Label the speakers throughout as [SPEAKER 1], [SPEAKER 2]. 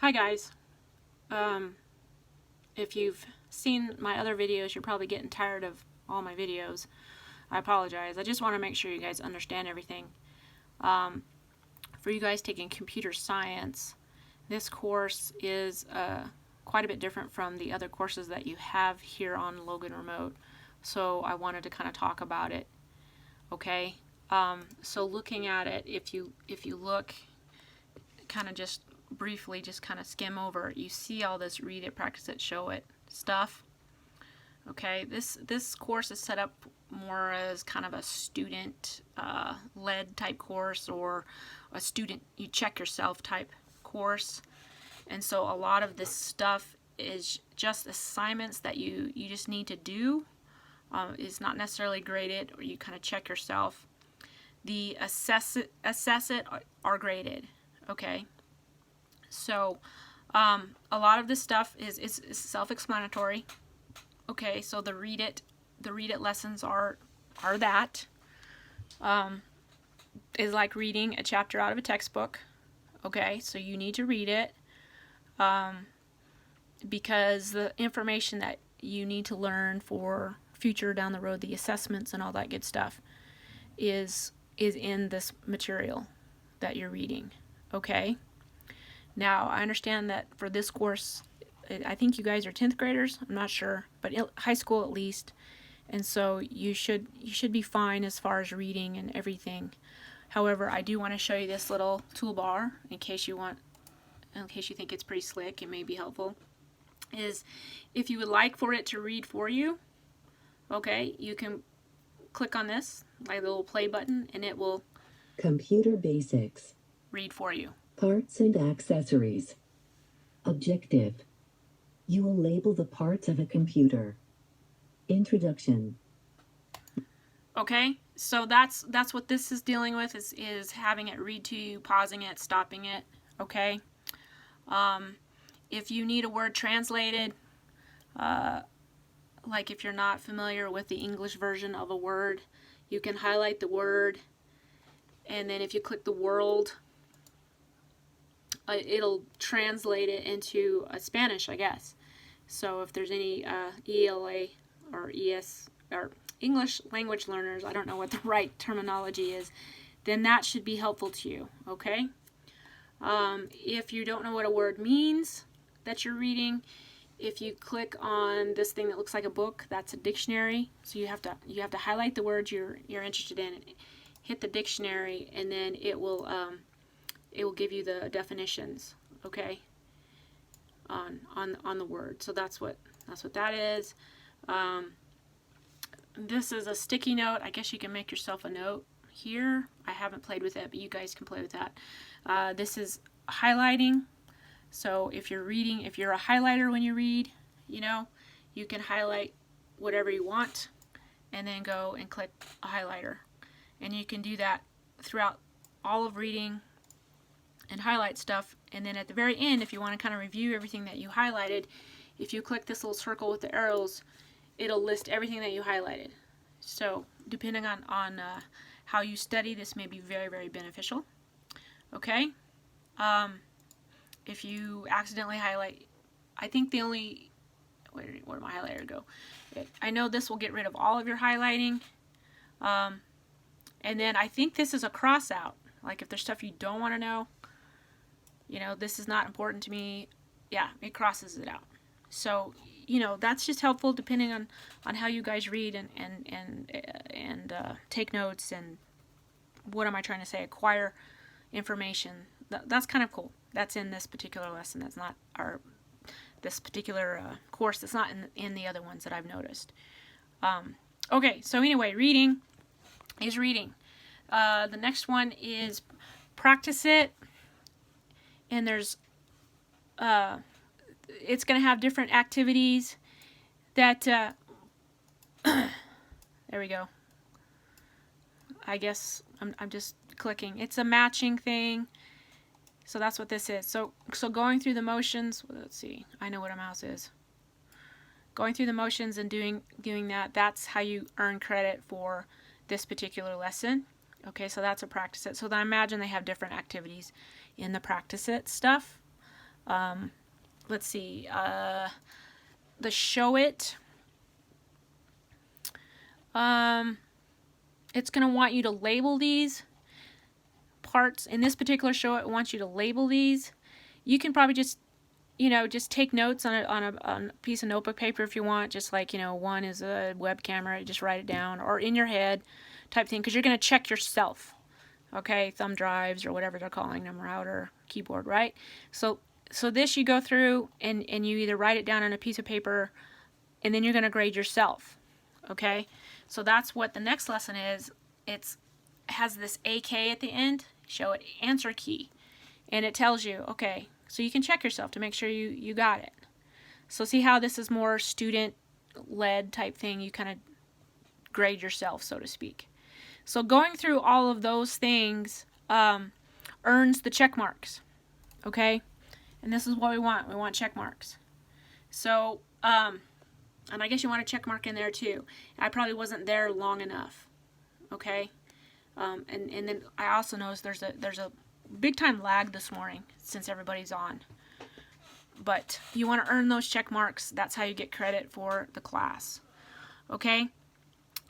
[SPEAKER 1] Hi guys. If you've seen my other videos, you're probably getting tired of all my videos. I apologize. I just want to make sure you guys understand everything. For you guys taking computer science, this course is quite a bit different from the other courses that you have here on Logan Remote. So I wanted to kind of talk about it. Okay. So looking at it, if you look, kind of just briefly, just kind of skim over it, you see all this read it, practice it, show it stuff. Okay, this course is set up more as kind of a student led type course, or a student you check yourself type course. And so a lot of this stuff is just assignments that you just need to do. It's not necessarily graded, or you kind of check yourself. The assess it are graded. Okay, so a lot of this stuff is self-explanatory. Okay, so the read it lessons are that is like reading a chapter out of a textbook. Okay, so you need to read it because the information that you need to learn for future down the road, the assessments and all that good stuff, is in this material that you're reading. Okay, now I understand that for this course, I think you guys are 10th graders, I'm not sure, but high school at least, and so you should be fine as far as reading and everything. However, I do want to show you this little toolbar in case you think it's pretty slick. It may be helpful. Is if you would like for it to read for you, okay, you can click on this, like the little play button, and it will
[SPEAKER 2] Computer Basics.
[SPEAKER 1] Read for you.
[SPEAKER 2] Parts and accessories. Objective. You will label the parts of a computer. Introduction.
[SPEAKER 1] Okay, so that's what this is dealing with, is having it read to you, pausing it, stopping it. Okay, if you need a word translated, like if you're not familiar with the English version of a word, you can highlight the word, and then if you click the world, it'll translate it into Spanish, I guess. So if there's any ELA or ES or English language learners, I don't know what the right terminology is, then that should be helpful to you. Okay. If you don't know what a word means that you're reading, if you click on this thing that looks like a book, that's a dictionary. So you have to highlight the words you're interested in, hit the dictionary, and then it will give you the definitions. Okay. On the word. So that's what that is. This is a sticky note. I guess you can make yourself a note here. I haven't played with it, but you guys can play with that. This is highlighting. So if you're a highlighter when you read, you can highlight whatever you want and then go and click a highlighter. And you can do that throughout all of reading and highlight stuff. And then at the very end, if you want to kind of review everything that you highlighted, if you click this little circle with the arrows, it'll list everything that you highlighted. So depending on how you study, this may be very, very beneficial. Okay. If you accidentally highlight, I think the only, where did my highlighter go? I know this will get rid of all of your highlighting. And then I think this is a cross out. Like if there's stuff you don't want to know, this is not important to me. Yeah, it crosses it out. So, that's just helpful depending on how you guys read and take notes and what am I trying to say? Acquire information. That's kind of cool. That's in this particular lesson. That's not this particular course. That's not in the other ones that I've noticed. Okay, so anyway, reading is reading. The next one is practice it. And there's it's going to have different activities that there we go. I guess I'm just clicking. It's a matching thing. So that's what this is. So going through the motions, let's see. I know what a mouse is. Going through the motions and doing that's how you earn credit for this particular lesson. Okay, so that's a practice it. So I imagine they have different activities in the practice it stuff. Let's see, the Show It. It's going to want you to label these parts. In this particular Show It, wants you to label these. You can probably just, just take notes on a piece of notebook paper if you want. Just like, one is a web camera, just write it down, or in your head type thing, because you're going to check yourself. Okay, thumb drives or whatever they're calling them, router, keyboard, right? So this you go through and you either write it down on a piece of paper, and then you're going to grade yourself. Okay, so that's what the next lesson is. It has this AK at the end, Show It answer key, and it tells you, okay, so you can check yourself to make sure you got it. So see how this is more student-led type thing, you kind of grade yourself, so to speak. So going through all of those things earns the check marks, okay? And this is what we want. We want check marks. So, and I guess you want a check mark in there too. I probably wasn't there long enough, okay? And then I also noticed there's a big time lag this morning since everybody's on. But you want to earn those check marks. That's how you get credit for the class, okay?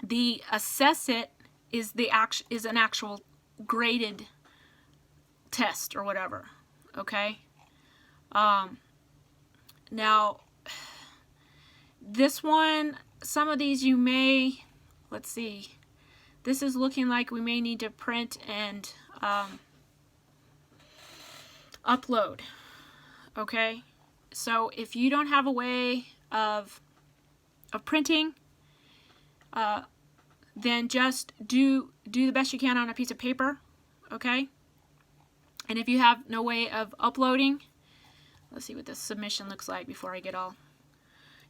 [SPEAKER 1] The Assess It is an actual graded test or whatever, okay? Now, this one, some of these you may, let's see, this is looking like we may need to print and upload, okay? So if you don't have a way of printing, then just do the best you can on a piece of paper, okay? And if you have no way of uploading, let's see what the submission looks like before I get all.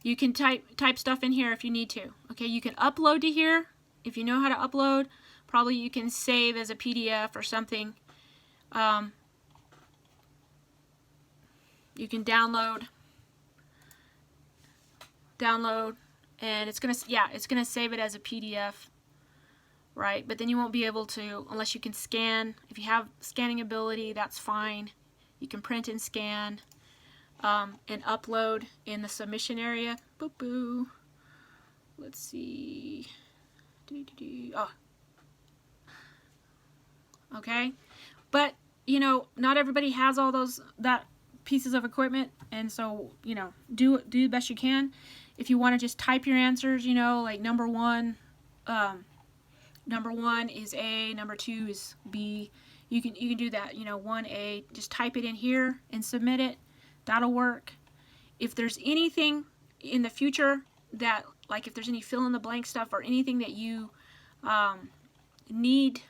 [SPEAKER 1] You can type stuff in here if you need to, okay? You can upload to here if you know how to upload. Probably you can save as a PDF or something. You can download, and it's gonna save it as a PDF. Right, but then you won't be able to unless you can scan. If you have scanning ability, that's fine. You can print and scan and upload in the submission area. Boo boo. Let's see. Oh. Okay, but not everybody has all that pieces of equipment, and so do the best you can. If you want to just type your answers, like number one is A, number 2 is B. You can do that, 1A, just type it in here and submit it. That'll work. If there's anything in the future that, like if there's any fill in the blank stuff or anything that you need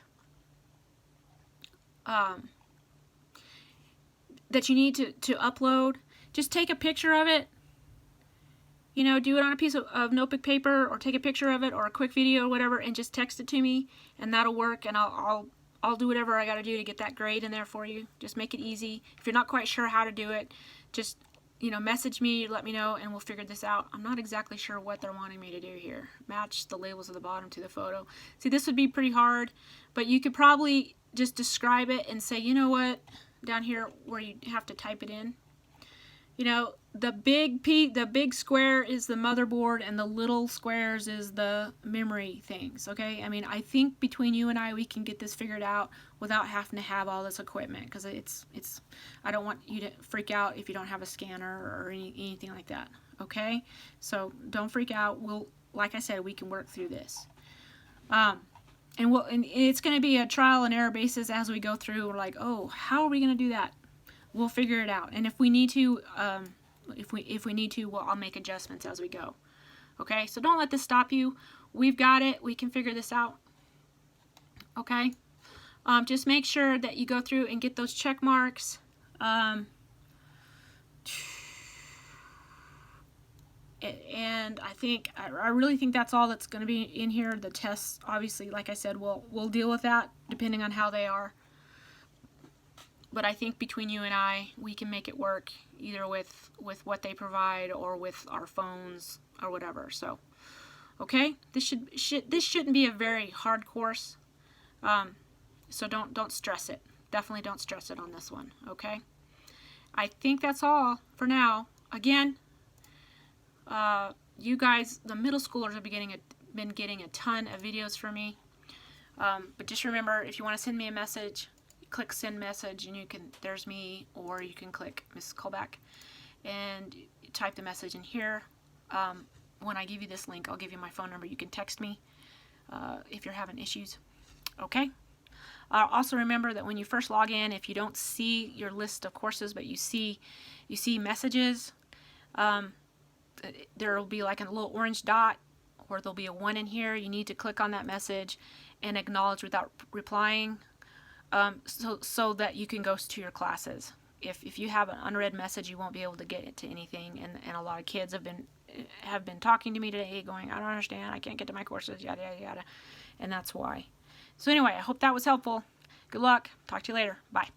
[SPEAKER 1] to upload, just take a picture of it. Do it on a piece of notebook paper, or take a picture of it, or a quick video or whatever, and just text it to me, and that'll work, and I'll do whatever I gotta do to get that grade in there for you. Just make it easy. If you're not quite sure how to do it, just message me, let me know, and we'll figure this out. I'm not exactly sure what they're wanting me to do here. Match the labels at the bottom to the photo. See, this would be pretty hard, but you could probably just describe it and say, what, down here where you have to type it in. The big square is the motherboard, and the little squares is the memory things, okay? I mean, I think between you and I, we can get this figured out without having to have all this equipment, because I don't want you to freak out if you don't have a scanner or anything like that, okay? So don't freak out. Like I said, we can work through this. And it's going to be a trial and error basis as we go through. We're like, oh, how are we going to do that? We'll figure it out, and if we need to, I'll make adjustments as we go. Okay, so don't let this stop you. We've got it. We can figure this out. Okay, just make sure that you go through and get those check marks. And I really think that's all that's going to be in here. The tests, obviously, like I said, we'll deal with that depending on how they are. But I think between you and I, we can make it work either with what they provide or with our phones or whatever. So, okay, this shouldn't be a very hard course. So don't stress it. Definitely don't stress it on this one. Okay. I think that's all for now. Again, you guys, the middle schoolers, have been getting a ton of videos from me. But just remember, if you want to send me a message, click send message, and there's me, or you can click Mrs. Colback and type the message in here. When I give you this link, I'll give you my phone number. You can text me if you're having issues. Okay? Also remember that when you first log in, if you don't see your list of courses, but you see messages, there will be like a little orange dot, or there'll be a 1 in here. You need to click on that message and acknowledge without replying, so that you can go to your classes. If you have an unread message, you won't be able to get it to anything. And a lot of kids have been talking to me today going, I don't understand, I can't get to my courses, yada yada yada. And that's why. So anyway, I hope that was helpful. Good luck. Talk to you later. Bye.